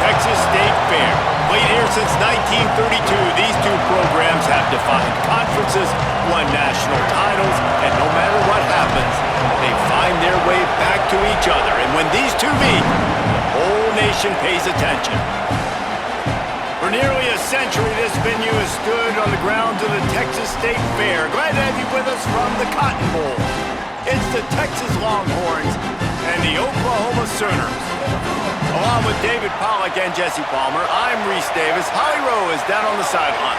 Texas State Fair. Played here since 1932, these two programs have defined conferences, won national titles, and no matter what happens, they find their way back to each other. And when these two meet, the whole nation pays attention. For nearly a century, this venue has stood on the grounds of the Texas State Fair. Glad to have you with us from the Cotton Bowl. It's the Texas Longhorns and the Oklahoma Sooners. Along with David Pollack and Jesse Palmer, I'm Reese Davis. Holly Rowe is down on the sideline.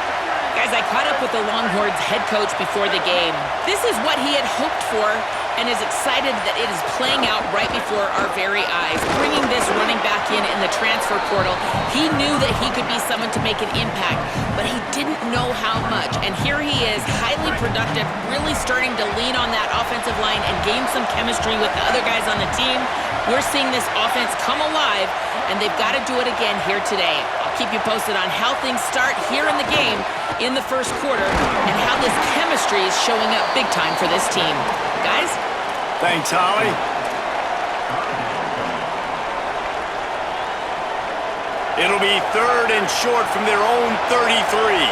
Guys, I caught up with the Longhorns head coach before the game. This is what he had hoped for and is excited that it is playing out right before our very eyes. Bringing this running back in the transfer portal, he knew that he could be someone to make an impact, but he didn't know how much. And here he is, highly productive, really starting to lean on that offensive line and gain some chemistry with the other guys on the team. We're seeing this offense come alive, and they've got to do it again here today. I'll keep you posted on how things start here in the game in the first quarter and how this chemistry is showing up big time for this team. Guys? Thanks, Holly. It'll be 3rd and short from their own 33.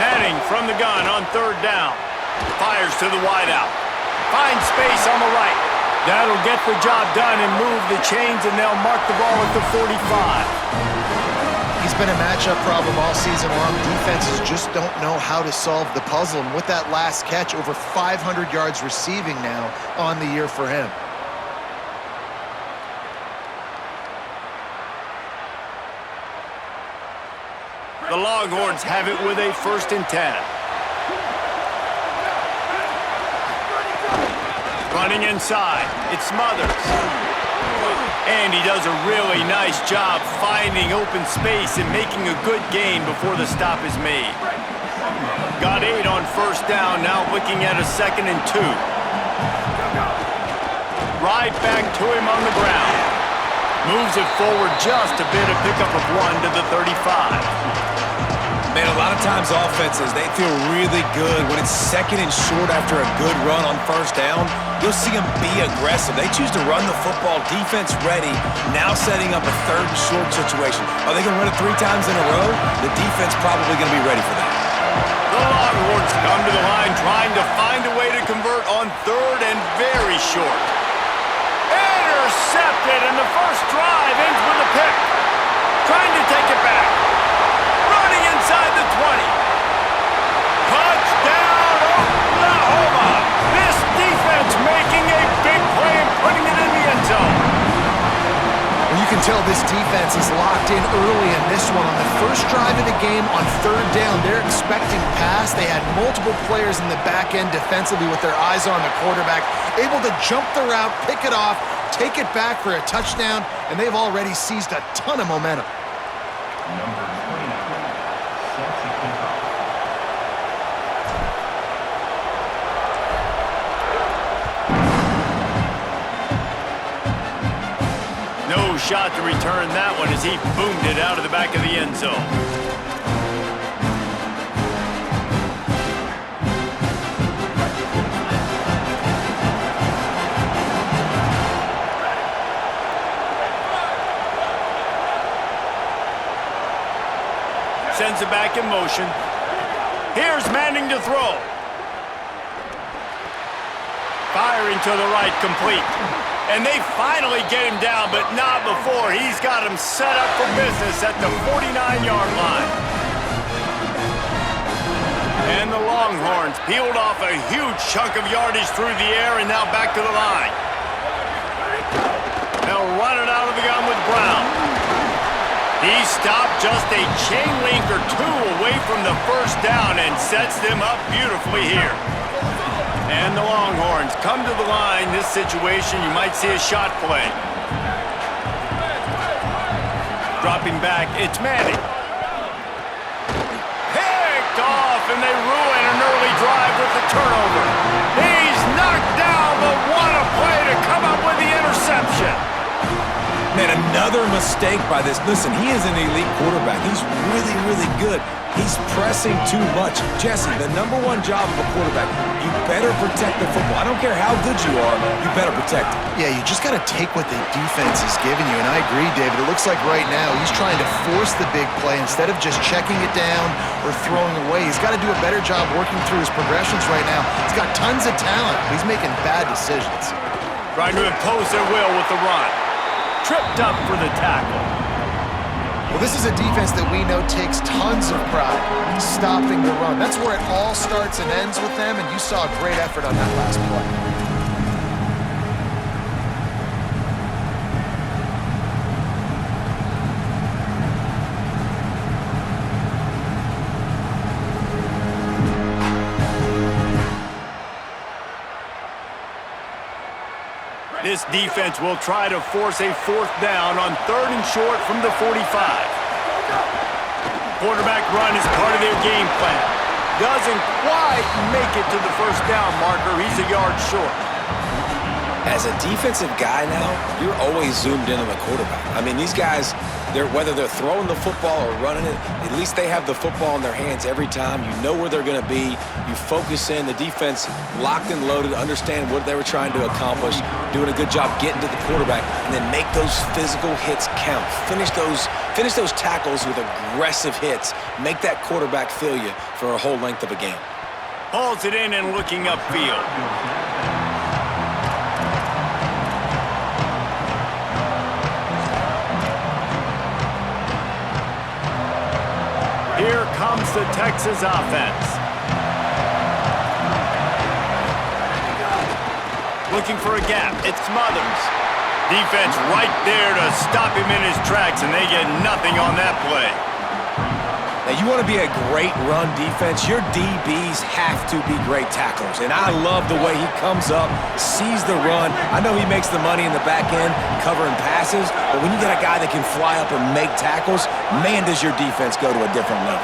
Manning from the gun on 3rd down. Fires to the wideout. Finds space on the right. That'll get the job done and move the chains, and they'll mark the ball at the 45. He's been a matchup problem all season long. Defenses just don't know how to solve the puzzle. And with that last catch, over 500 yards receiving now on the year for him. The Longhorns have it with a 1st and 10. Running inside, it's Smothers. And he does a really nice job finding open space and making a good gain before the stop is made. Got 8 on 1st down, now looking at a 2nd and 2. Right back to him on the ground. Moves it forward just a bit, a pickup of 1 to the 35. Man, a lot of times offenses, they feel really good when it's 2nd and short after a good run on 1st down. You'll see them be aggressive. They choose to run the football, defense ready, now setting up a 3rd and short situation. Are they going to run it 3 times in a row? The defense probably going to be ready for that. The Longhorns come to the line trying to find a way to convert on 3rd and very short. Intercepted, and the first drive ends with a pick. Trying to take it back. Running inside the 20. Touchdown, Oklahoma! This defense making a big play and putting it in the end zone. Well, you can tell this defense is locked in early in this one. On the first drive of the game on 3rd down, they're expecting pass. They had multiple players in the back end defensively with their eyes on the quarterback, able to jump the route, pick it off, take it back for a touchdown, and they've already seized a ton of momentum. No shot to return that one as he boomed it out of the back of the end zone. Sends it back in motion. Here's Manning to throw. Firing to the right, complete. And they finally get him down, but not before. He's got him set up for business at the 49-yard line. And the Longhorns peeled off a huge chunk of yardage through the air and now back to the line. They'll run it out of the gun with Brown. He stopped just a chain link or 2 away from the 1st down and sets them up beautifully here. And the Longhorns come to the line. This situation, you might see a shot play. Dropping back, it's Manning. Picked off, and they ruin an early drive with the turnover. He's knocked down, but what a play to come up with the interception. Man, And another mistake by this. Listen, he is an elite quarterback. He's really, really good. He's pressing too much. Jesse, the number one job of a quarterback, you better protect the football. I don't care how good you are, you better protect it. Yeah, you just got to take what the defense is giving you. And I agree, David. It looks like right now he's trying to force the big play instead of just checking it down or throwing away. He's got to do a better job working through his progressions right now. He's got tons of talent, but he's making bad decisions. Trying to impose their will with the run. Tripped up for the tackle. Well, this is a defense that we know takes tons of pride stopping the run. That's where it all starts and ends with them, and you saw a great effort on that last play. This defense will try to force a fourth down on 3rd and short from the 45. Quarterback run is part of their game plan. Doesn't quite make it to the first down marker. He's a yard short. As a defensive guy now, you're always zoomed in on the quarterback. I mean, these guys, whether they're throwing the football or running it, at least they have the football in their hands every time. You know where they're going to be. You focus in. The defense locked and loaded, understand what they were trying to accomplish, doing a good job getting to the quarterback, and then make those physical hits count. Finish those tackles with aggressive hits. Make that quarterback feel you for a whole length of a game. Hauls it in and looking upfield. Here comes the Texas offense. Looking for a gap. It's Smothers. Defense right there to stop him in his tracks, and they get nothing on that play. Now, you want to be a great run defense, your DBs have to be great tacklers. And I love the way he comes up, sees the run. I know he makes the money in the back end covering passes, but when you get a guy that can fly up and make tackles, man, does your defense go to a different level.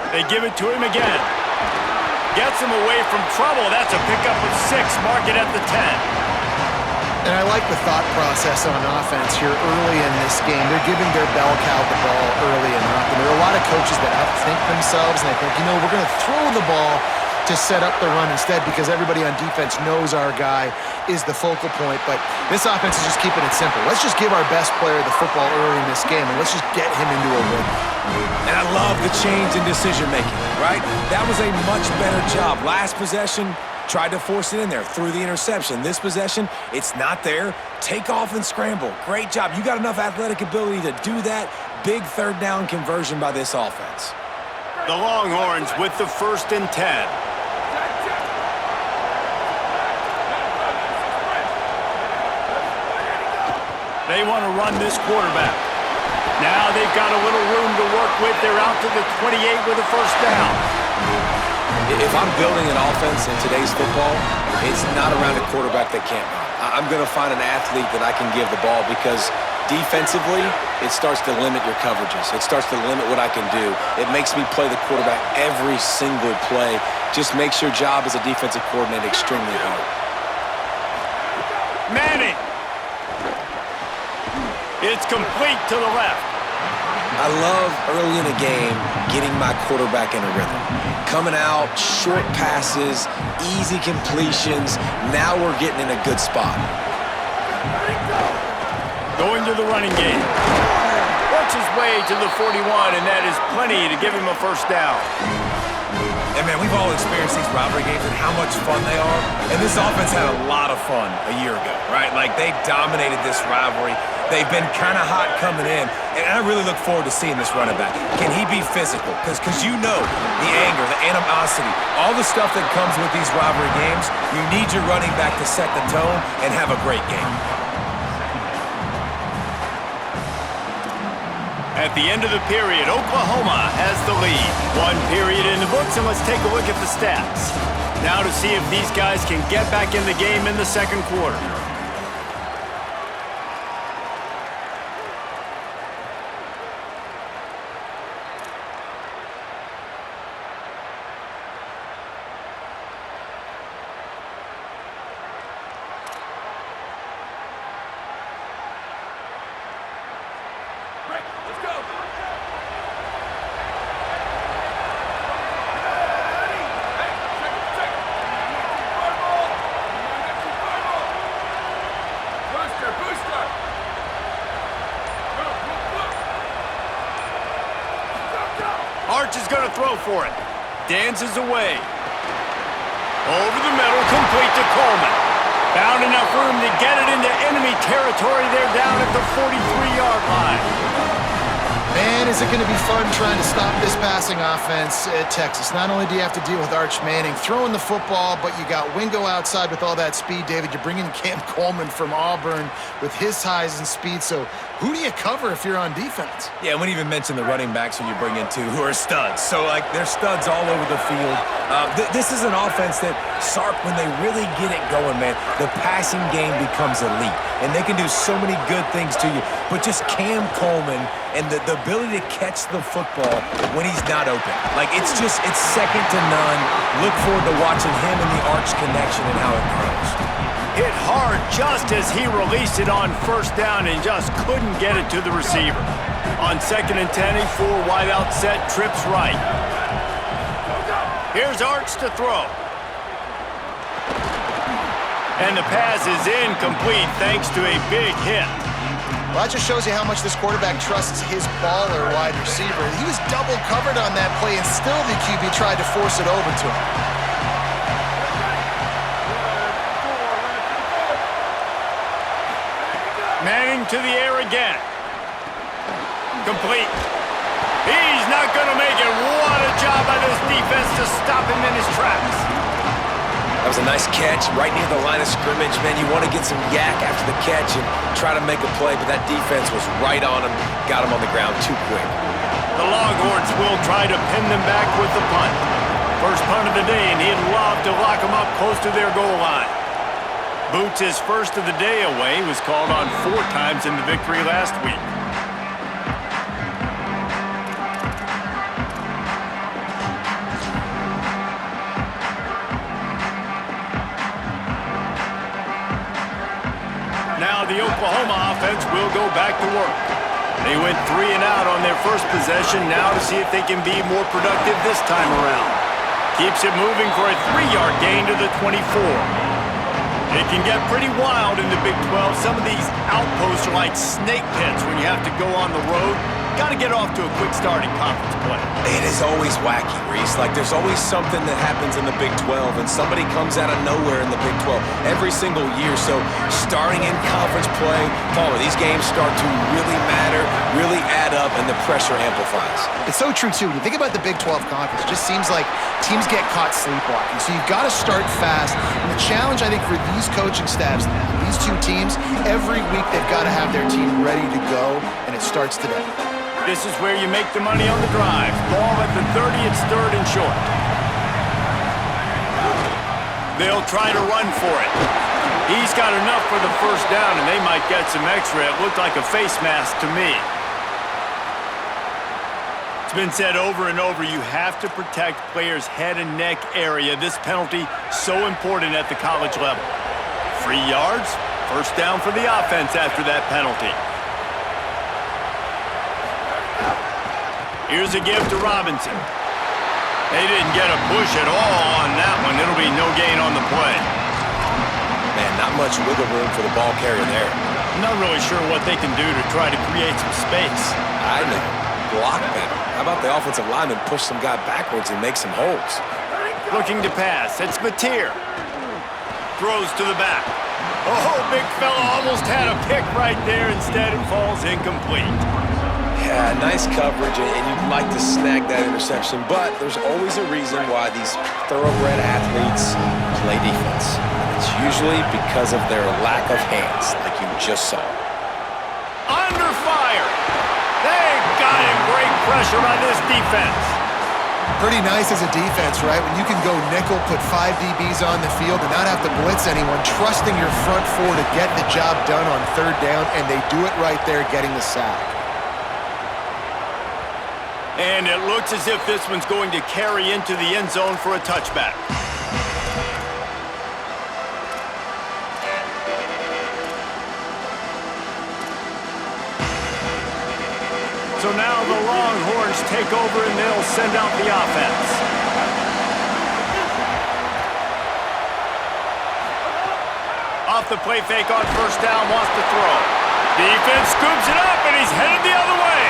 They give it to him again. Gets him away from trouble. That's a pickup of 6. Mark it at the 10. And I like the thought process on offense here early in this game. They're giving their bell cow the ball early enough. And there are a lot of coaches that outthink themselves, and they think, we're going to throw the ball to set up the run instead because everybody on defense knows our guy is the focal point. But this offense is just keeping it simple. Let's just give our best player the football early in this game, and let's just get him into a rhythm. And I love the change in decision-making, right? That was a much better job. Last possession, tried to force it in there through the interception. This possession, it's not there. Take off and scramble. Great job. You got enough athletic ability to do that. Big 3rd down conversion by this offense. The Longhorns with the 1st and 10. They want to run this quarterback. Now they've got a little room to work with. They're out to the 28 with a 1st down. If I'm building an offense in today's football, it's not around a quarterback that can't run. I'm going to find an athlete that I can give the ball because defensively, it starts to limit your coverages. It starts to limit what I can do. It makes me play the quarterback every single play. Just makes your job as a defensive coordinator extremely hard. Manning. It's complete to the left. I love early in a game getting my quarterback in a rhythm. Coming out, short passes, easy completions. Now we're getting in a good spot. Going to the running game. Works his way to the 41, and that is plenty to give him a 1st down. And, man, we've all experienced these rivalry games and how much fun they are. And this offense had a lot of fun a year ago, right? Like, they dominated this rivalry. They've been kind of hot coming in, and I really look forward to seeing this running back. Can he be physical? Because the anger, the animosity, all the stuff that comes with these rivalry games, you need your running back to set the tone and have a great game. At the end of the period, Oklahoma has the lead. 1 period in the books, and let's take a look at the stats. Now to see if these guys can get back in the game in the 2nd quarter. Arch is going to throw for it. Dances away. Over the middle, complete to Coleman. Found enough room to get it into enemy territory. They're down at the 43-yard line. Man, is it going to be fun trying to stop this passing offense at Texas. Not only do you have to deal with Arch Manning throwing the football, but you got Wingo outside with all that speed, David. You bring in Cam Coleman from Auburn with his size and speed. So who do you cover if you're on defense? Yeah, we didn't even mention the running backs when you bring in two who are studs. So, like, they're studs all over the field. This is an offense that, Sark, when they really get it going, man, the passing game becomes elite. And they can do so many good things to you. But just Cam Coleman and the ability to catch the football when he's not open. Like, it's second to none. Look forward to watching him and the Arch connection and how it grows. Hit hard just as he released it on first down and just couldn't get it to the receiver. On 2nd and 10, a 4-wide-out set, trips right. Here's Arch to throw. And the pass is incomplete thanks to a big hit. Well, that just shows you how much this quarterback trusts his baller wide receiver. He was double covered on that play, and still the QB tried to force it over to him. Manning to the air again. Complete. He's not going to make it. What a job by this defense to stop him in his tracks. That was a nice catch right near the line of scrimmage. Man, you want to get some yak after the catch and try to make a play, but that defense was right on him, got him on the ground too quick. The Longhorns will try to pin them back with the punt. First punt of the day, and he'd love to lock them up close to their goal line. Boots his first of the day away. Was called on 4 times in the victory last week. Now the Oklahoma offense will go back to work. They went 3 and out on their first possession, now to see if they can be more productive this time around. Keeps it moving for a 3-yard gain to the 24. It can get pretty wild in the Big 12. Some of these outposts are like snake pits when you have to go on the road. Got to get off to a quick start in conference play. It is always wacky, Reese. Like, there's always something that happens in the Big 12, and somebody comes out of nowhere in the Big 12 every single year. So, starting in conference play, Palmer, these games start to really matter, really add up, and the pressure amplifies. It's so true, too. When you think about the Big 12 conference, it just seems like teams get caught sleepwalking. So you've got to start fast. And the challenge, I think, for these coaching staffs, these two teams, every week they've got to have their team ready to go, and it starts today. This is where you make the money on the drive. Ball at the 30, it's 3rd and short. They'll try to run for it. He's got enough for the first down, and they might get some extra. It looked like a face mask to me. It's been said over and over, you have to protect players' head and neck area. This penalty, so important at the college level. 3 yards, first down for the offense after that penalty. Here's a give to Robinson. They didn't get a push at all on that one. It'll be no gain on the play. Man, not much wiggle room for the ball carrier there. I'm not really sure what they can do to try to create some space. I know. Block better. How about the offensive lineman push some guy backwards and make some holes? Looking to pass. It's Mateer. Throws to the back. Oh, big fella almost had a pick right there. Instead, it falls incomplete. Yeah, nice coverage, and you'd like to snag that interception, but there's always a reason why these thoroughbred athletes play defense. It's usually because of their lack of hands, like you just saw. Under fire! They got him. Great pressure by this defense. Pretty nice as a defense, right? When you can go nickel, put 5 DBs on the field and not have to blitz anyone, trusting your front 4 to get the job done on 3rd down, and they do it right there, getting the sack. And it looks as if this one's going to carry into the end zone for a touchback. So now the Longhorns take over and they'll send out the offense. Off the play fake on first down, wants to throw. Defense scoops it up and he's headed the other way.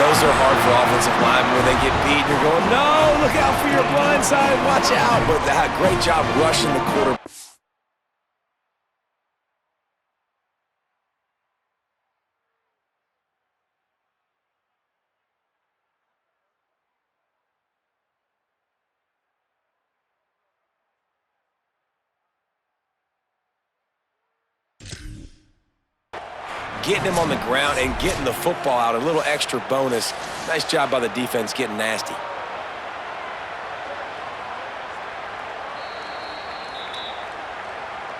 Those are hard for offensive linemen when they get beat. You're going, no, look out for your blind side, watch out. But that great job rushing the quarterback. Getting him on the ground and getting the football out, a little extra bonus. Nice job by the defense getting nasty.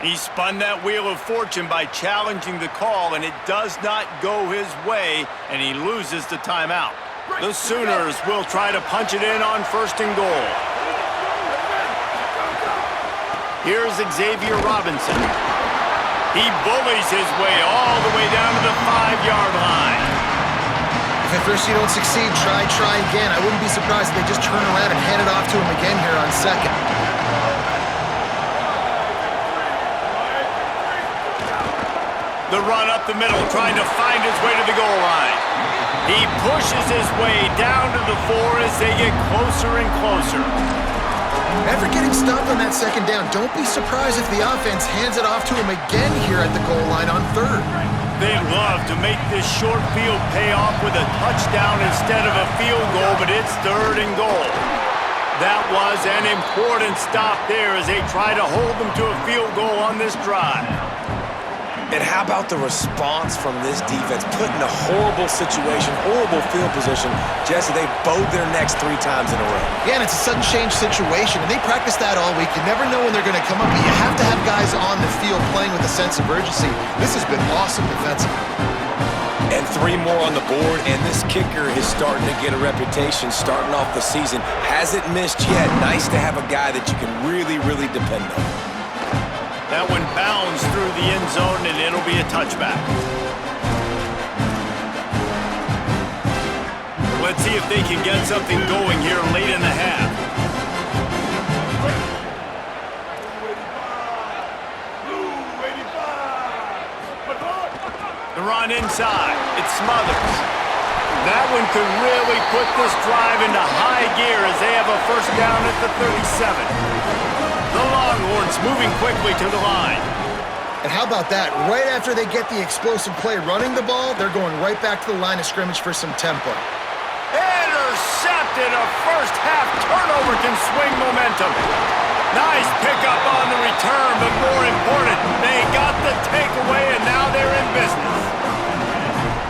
He spun that wheel of fortune by challenging the call, and it does not go his way, and he loses the timeout. The Sooners will try to punch it in on 1st and goal. Here's Xavier Robinson. He bullies his way all the way down to the 5-yard line. If at first you don't succeed, try again. I wouldn't be surprised if they just turn around and hand it off to him again here on 2nd. The run up the middle, trying to find his way to the goal line. He pushes his way down to the 4 as they get closer and closer. After getting stopped on that 2nd down, don't be surprised if the offense hands it off to him again here at the goal line on 3rd. They'd love to make this short field pay off with a touchdown instead of a field goal, but it's 3rd and goal. That was an important stop there as they try to hold them to a field goal on this drive. And how about the response from this defense? Put in a horrible situation, horrible field position. Jesse, they bowed their necks 3 times in a row. Yeah, and it's a sudden change situation, and they practice that all week. You never know when they're going to come up, but you have to have guys on the field playing with a sense of urgency. This has been awesome defensively. And 3 more on the board, and this kicker is starting to get a reputation starting off the season. Hasn't missed yet. Nice to have a guy that you can really, really depend on. That one bounds through the end zone, and it'll be a touchback. Let's see if they can get something going here late in the half. The run inside. It's Smothers. That one could really put this drive into high gear as they have a 1st down at the 37. The Longhorns moving quickly to the line. And how about that? Right after they get the explosive play running the ball, they're going right back to the line of scrimmage for some tempo. Intercepted. A first-half turnover can swing momentum. Nice pickup on the return, but more important, they got the takeaway, and now they're in business.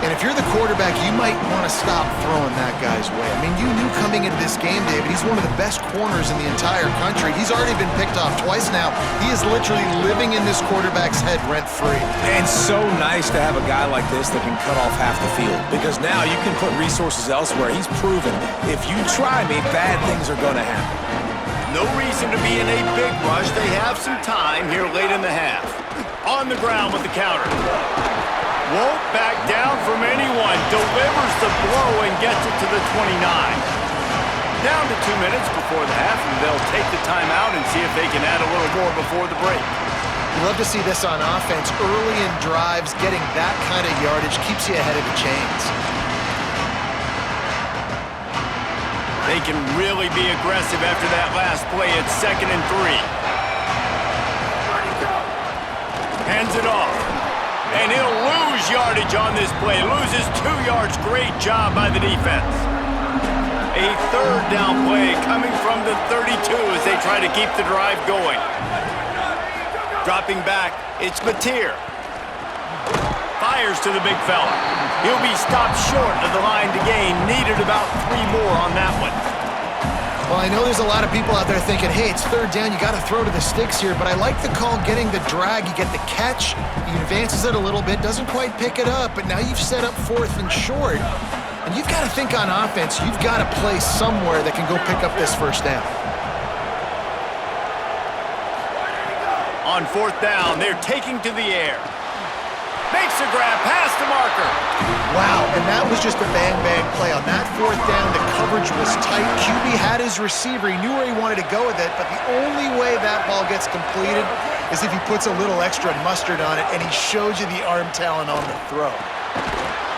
And if you're the quarterback, you might want to stop throwing that guy's way. I mean, you knew coming into this game, David, he's one of the best corners in the entire country. He's already been picked off twice now. He is literally living in this quarterback's head rent-free. And so nice to have a guy like this that can cut off half the field, because now you can put resources elsewhere. He's proven if you try me, bad things are going to happen. No reason to be in a big rush. They have some time here late in the half. On the ground with the counter. Won't back down from anyone. Delivers the blow and gets it to the 29. Down to 2 minutes before the half, and they'll take the timeout and see if they can add a little more before the break. You love to see this on offense. Early in drives, getting that kind of yardage keeps you ahead of the chains. They can really be aggressive after that last play. It's 2nd and 3. Hands it off. And he'll lose yardage on this play. Loses 2 yards. Great job by the defense. A 3rd down play coming from the 32 as they try to keep the drive going. Dropping back, it's Mateer. Fires to the big fella. He'll be stopped short of the line to gain. Needed about 3 more on that one. Well, I know there's a lot of people out there thinking, hey, it's 3rd down, you got to throw to the sticks here, but I like the call getting the drag. You get the catch, he advances it a little bit, doesn't quite pick it up, but now you've set up 4th and short, and you've got to think on offense, you've got to play somewhere that can go pick up this 1st down. On 4th down, they're taking to the air. Makes a grab, past the marker. Wow, and that was just a bang-bang play. On that 4th down, the coverage was tight. QB had his receiver. He knew where he wanted to go with it, but the only way that ball gets completed is if he puts a little extra mustard on it, and he shows you the arm talent on the throw.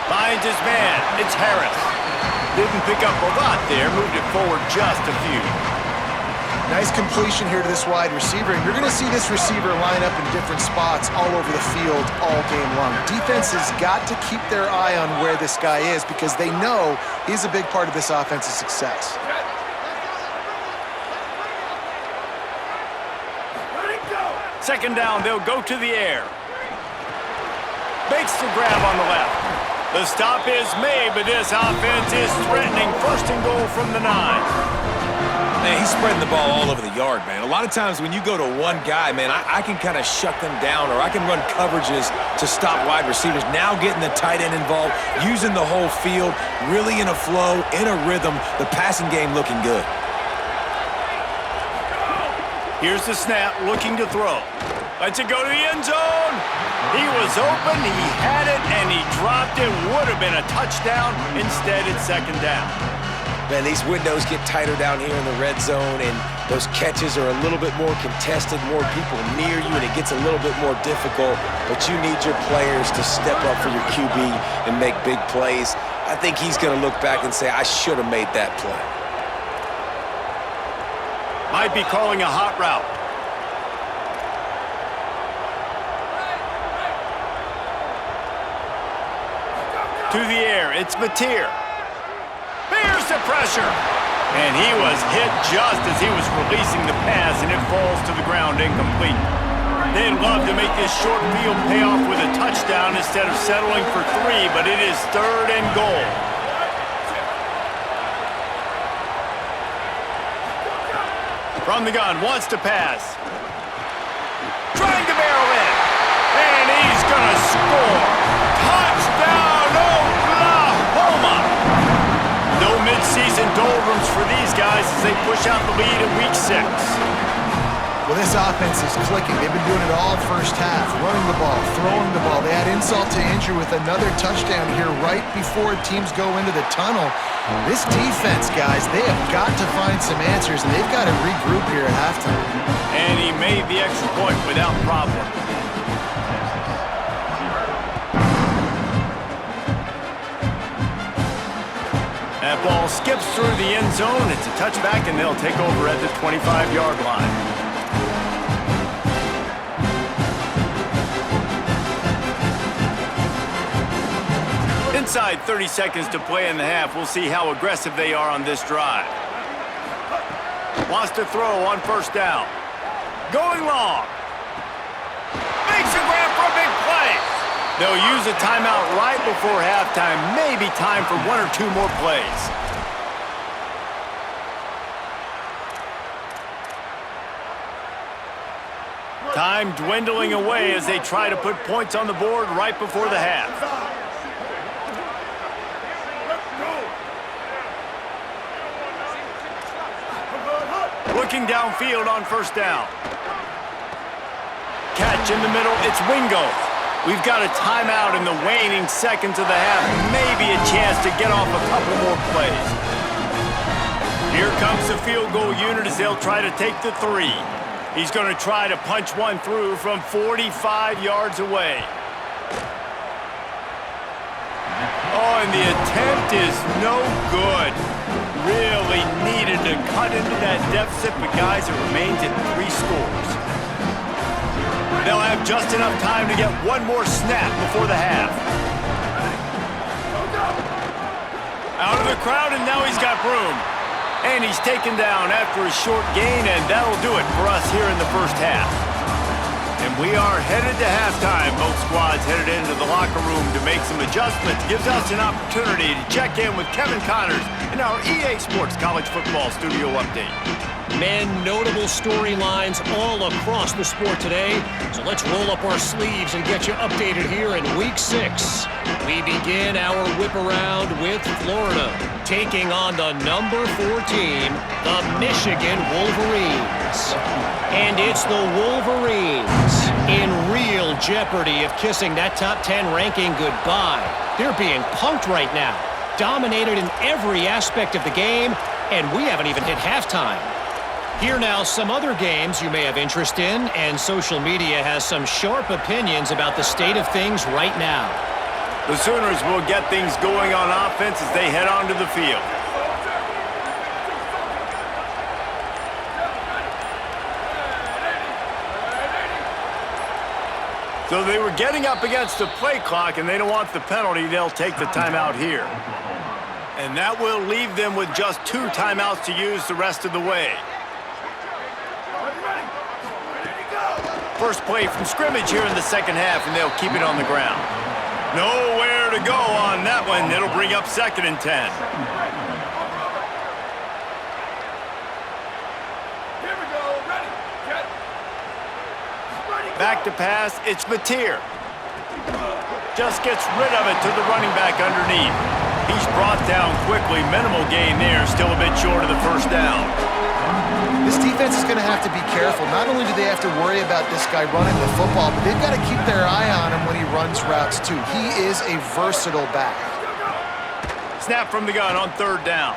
Finds his man. It's Harris. Didn't pick up a lot there, moved it forward just a few. Nice completion here to this wide receiver, and you're going to see this receiver line up in different spots all over the field all game long. Defense has got to keep their eye on where this guy is because they know he's a big part of this offense's success. Second down, they'll go to the air. Makes the grab on the left. The stop is made, but this offense is threatening. First and goal from the 9. Man, he's spreading the ball all over the yard, man. A lot of times when you go to one guy, man, I can kind of shut them down, or I can run coverages to stop wide receivers. Now getting the tight end involved, using the whole field, really in a flow, in a rhythm, the passing game looking good. Here's the snap, looking to throw. Lets it go to the end zone. He was open, he had it, and he dropped it. Would have been a touchdown. Instead, it's second down. Man, these windows get tighter down here in the red zone, and those catches are a little bit more contested, more people near you, and it gets a little bit more difficult. But you need your players to step up for your QB and make big plays. I think he's going to look back and say, I should have made that play. Might be calling a hot route. To the air, it's Mateer. Here's the pressure. And he was hit just as he was releasing the pass, and it falls to the ground incomplete. They'd love to make this short field pay off with a touchdown instead of settling for 3, but it is third and goal. From the gun, wants to pass. Trying to barrel in. And he's going to score. Touchdown, Oklahoma! No midseason doldrums for these guys as they push out the lead in week 6. Well, this offense is clicking. They've been doing it all first half, running the ball, throwing the ball. They had insult to injury with another touchdown here right before teams go into the tunnel. This defense, guys, they have got to find some answers, and they've got to regroup here at halftime. And he made the extra point without problem. That ball skips through the end zone. It's a touchback, and they'll take over at the 25-yard line. Inside 30 seconds to play in the half. We'll see how aggressive they are on this drive. Wants to throw on first down. Going long. Makes a grab for a big play. They'll use a timeout right before halftime. Maybe time for 1 or 2 more plays. Time dwindling away as they try to put points on the board right before the half. Looking downfield on first down. Catch in the middle, it's Wingo. We've got a timeout in the waning seconds of the half. Maybe a chance to get off a couple more plays. Here comes the field goal unit as they'll try to take the 3. He's going to try to punch one through from 45 yards away. Oh, and the attempt is no good. Really needed to cut into that deficit, but guys, it remains at 3 scores. They'll have just enough time to get one more snap before the half. Out of the crowd, and now he's got room. And he's taken down after a short gain, and that'll do it for us here in the first half. And we are headed to halftime. Both squads headed into the locker room to make some adjustments. Gives us an opportunity to check in with Kevin Connors in our EA Sports College Football Studio Update. Man, notable storylines all across the sport today. So let's roll up our sleeves and get you updated here in Week 6. We begin our whip around with Florida, taking on the number 4 team, the Michigan Wolverines. And it's the Wolverines in real jeopardy of kissing that top 10 ranking goodbye. They're being punked right now, dominated in every aspect of the game, and we haven't even hit halftime. Here now, some other games you may have interest in, and social media has some sharp opinions about the state of things right now. The Sooners will get things going on offense as they head onto the field. So they were getting up against the play clock, and they don't want the penalty. They'll take the timeout here. And that will leave them with just 2 timeouts to use the rest of the way. First play from scrimmage here in the second half, and they'll keep it on the ground. Nowhere to go on that one. It'll bring up 2nd and 10. Back to pass, it's Mateer. Just gets rid of it to the running back underneath. He's brought down quickly. Minimal gain there, still a bit short of the first down. This defense is going to have to be careful. Not only do they have to worry about this guy running the football, but they've got to keep their eye on him when he runs routes too. He is a versatile back. Snap from the gun on 3rd down.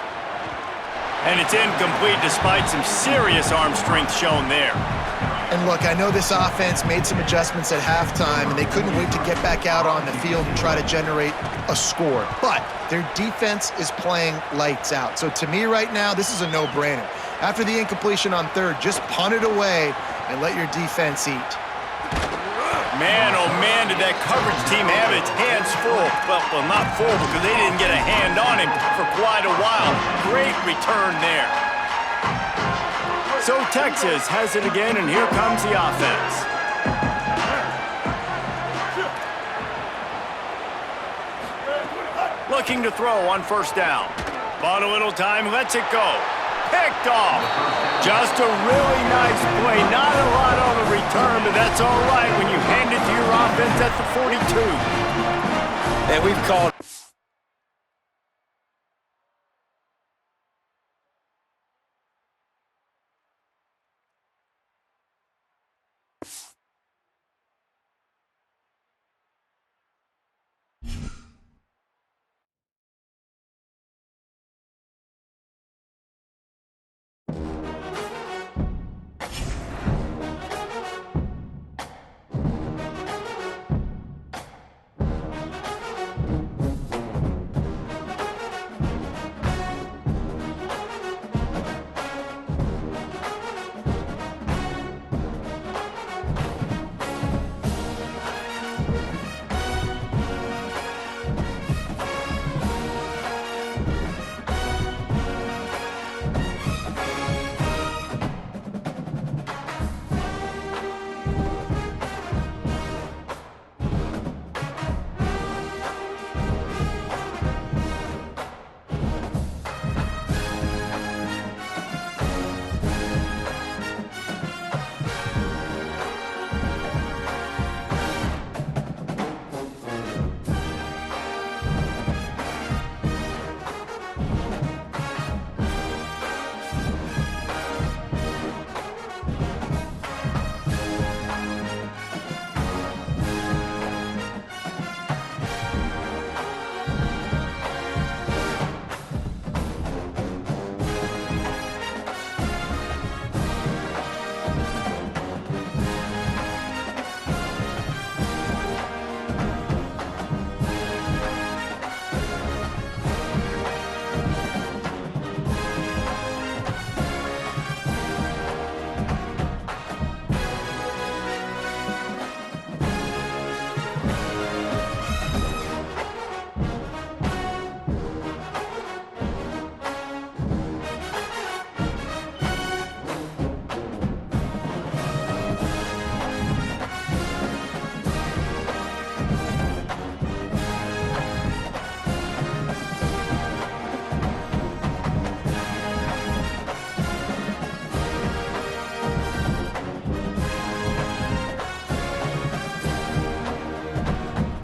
And it's incomplete despite some serious arm strength shown there. And look, I know this offense made some adjustments at halftime, and they couldn't wait to get back out on the field and try to generate a score. But their defense is playing lights out. So to me right now, this is a no-brainer. After the incompletion on 3rd, just punt it away and let your defense eat. Man, oh man, did that coverage team have its hands full. Well, not full because they didn't get a hand on him for quite a while. Great return there. So Texas has it again, and here comes the offense. Looking to throw on 1st down. Bought a little time, lets it go. Picked off. Just a really nice play. Not a lot on the return, but that's all right when you hand it to your offense at the 42. And we've called